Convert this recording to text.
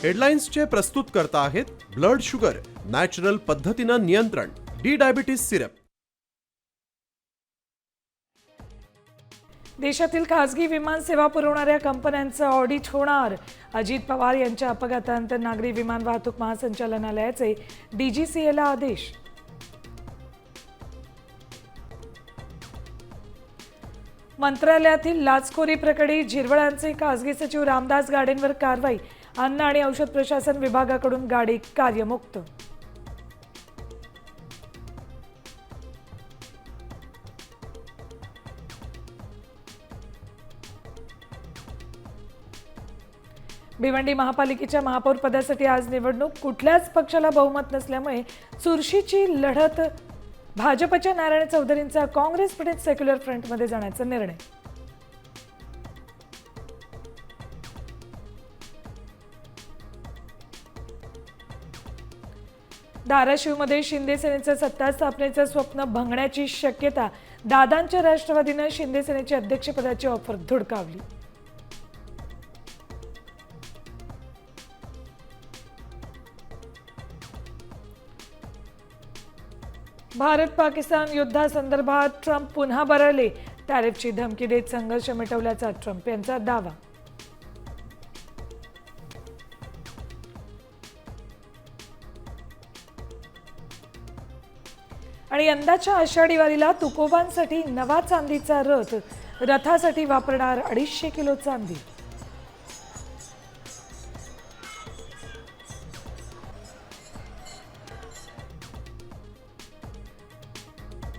हेडलाईन्सचे प्रस्तुत करता आहेत ब्लड शुगर नॅचरल पद्धतीनं नियंत्रण डी डायबिटीज सिरप। देशातील खासगी विमान सेवा पुरवणाऱ्या कंपन्यांचं ऑडिट होणार। अजित पवार यांच्या अपघातानंतर नागरी विमान वाहतूक महासंचालनालयाचे डीजीसीएला आदेश। मंत्रालयातील लाचखोरी प्रकरणी झिरवळांचे खासगी सचिव रामदास गाडेंवर कारवाई। अन्न आणि औषध प्रशासन विभागाकडून गाडी कार्यमुक्त। भिवंडी महापालिकेच्या महापौर पदासाठी आज निवडणूक। कुठल्याच पक्षाला बहुमत नसल्यामुळे चुरशीची लढत। भाजपच्या नारायण चौधरींचा काँग्रेस प्रणित सेक्युलर फ्रंटमध्ये जाण्याचा निर्णय। धाराशिवमध्ये शिंदे सेनेचं सत्ता स्थापनेचं स्वप्न भंगण्याची शक्यता। दादांच्या राष्ट्रवादीनं शिंदे सेनेच्या अध्यक्षपदाची ऑफर धुडकावली। भारत पाकिस्तान युद्धासंदर्भात ट्रम्प पुन्हा बरळले। टॅरिफची धमकी देत संघर्ष मिटवल्याचा ट्रम्प यांचा दावा। आणि यंदाच्या आषाढी वारीला तुकोबांसाठी नवा चांदीचा रथ। रथासाठी वापरणार 250 किलो चांदी।